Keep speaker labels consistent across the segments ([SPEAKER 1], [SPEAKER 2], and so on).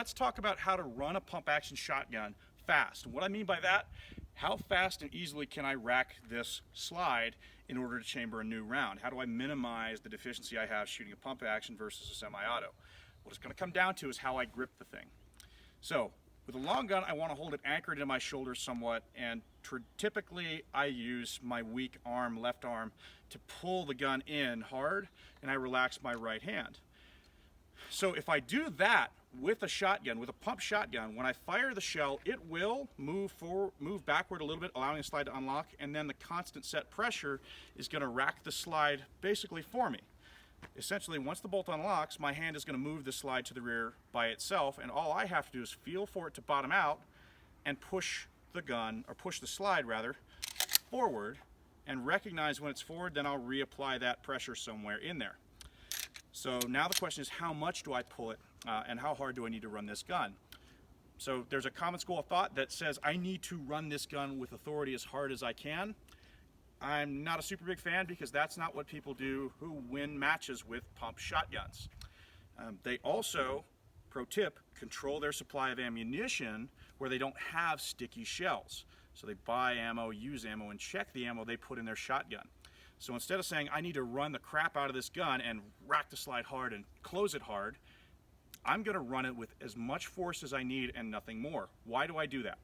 [SPEAKER 1] let's talk about how to run a pump action shotgun fast. And what I mean by that, how fast and easily can I rack this slide in order to chamber a new round? How do I minimize the deficiency I have shooting a pump action versus a semi-auto? What it's going to come down to is how I grip the thing. So with a long gun, I want to hold it anchored in my shoulder somewhat, and typically I use my weak arm, left arm, to pull the gun in hard, and I relax my right hand. So if I do that with a shotgun, with a pump shotgun, when I fire the shell, it will move backward a little bit, allowing the slide to unlock, and then the constant set pressure is going to rack the slide basically for me. Essentially, once the bolt unlocks, my hand is going to move the slide to the rear by itself, and all I have to do is feel for it to bottom out and push the gun, or push the slide rather, forward, and recognize when it's forward, then I'll reapply that pressure somewhere in there. So now the question is, how much do I pull it, and how hard do I need to run this gun? So there's a common school of thought that says I need to run this gun with authority as hard as I can. I'm not a super big fan, because that's not what people do who win matches with pump shotguns. They also, pro tip, control their supply of ammunition where they don't have sticky shells. So they buy ammo, use ammo, and check the ammo they put in their shotgun. So instead of saying I need to run the crap out of this gun and rack the slide hard and close it hard, I'm going to run it with as much force as I need and nothing more. Why do I do that?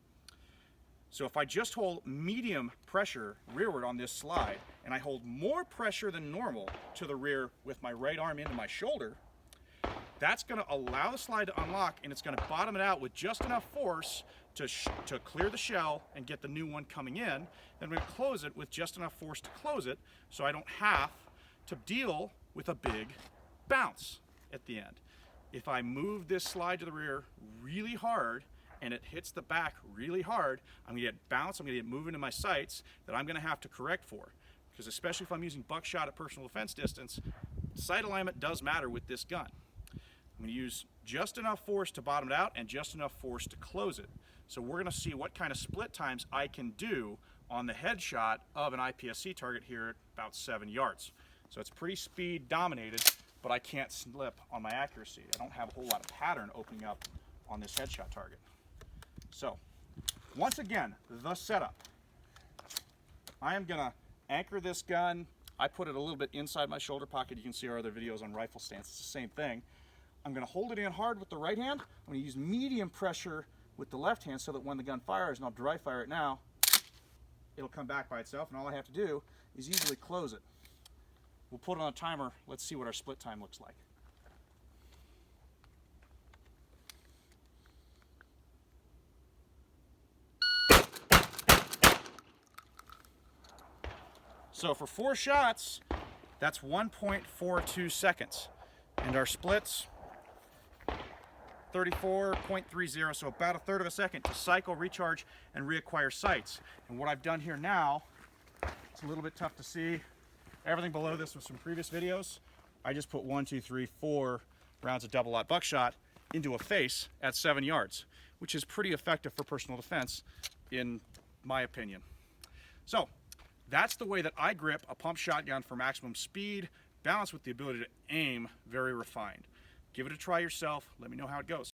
[SPEAKER 1] So if I just hold medium pressure rearward on this slide, and I hold more pressure than normal to the rear with my right arm into my shoulder, that's going to allow the slide to unlock, and it's going to bottom it out with just enough force to clear the shell and get the new one coming in. Then I'm going to close it with just enough force to close it, so I don't have to deal with a big bounce at the end. If I move this slide to the rear really hard, and it hits the back really hard, I'm going to get bounce, I'm going to get moving to my sights that I'm going to have to correct for. Because especially if I'm using buckshot at personal defense distance, sight alignment does matter with this gun. I'm going to use just enough force to bottom it out and just enough force to close it. So we're going to see what kind of split times I can do on the headshot of an IPSC target here at about 7 yards. So it's pretty speed dominated, but I can't slip on my accuracy. I don't have a whole lot of pattern opening up on this headshot target. So, once again, the setup. I am going to anchor this gun. I put it a little bit inside my shoulder pocket. You can see our other videos on rifle stance. It's the same thing. I'm going to hold it in hard with the right hand. I'm going to use medium pressure with the left hand so that when the gun fires, and I'll dry fire it now, it'll come back by itself, and all I have to do is easily close it. We'll put it on a timer. Let's see what our split time looks like. So for 4 shots, that's 1.42 seconds. And our splits, 34.30, so about 1/3 of a second to cycle, recharge, and reacquire sights. And what I've done here now, it's a little bit tough to see. Everything below this was from previous videos. I just put 1, 2, 3, 4 rounds of double-aught buckshot into a face at 7 yards, which is pretty effective for personal defense, in my opinion. So, that's the way that I grip a pump shotgun for maximum speed, balanced with the ability to aim very refined. Give it a try yourself. Let me know how it goes.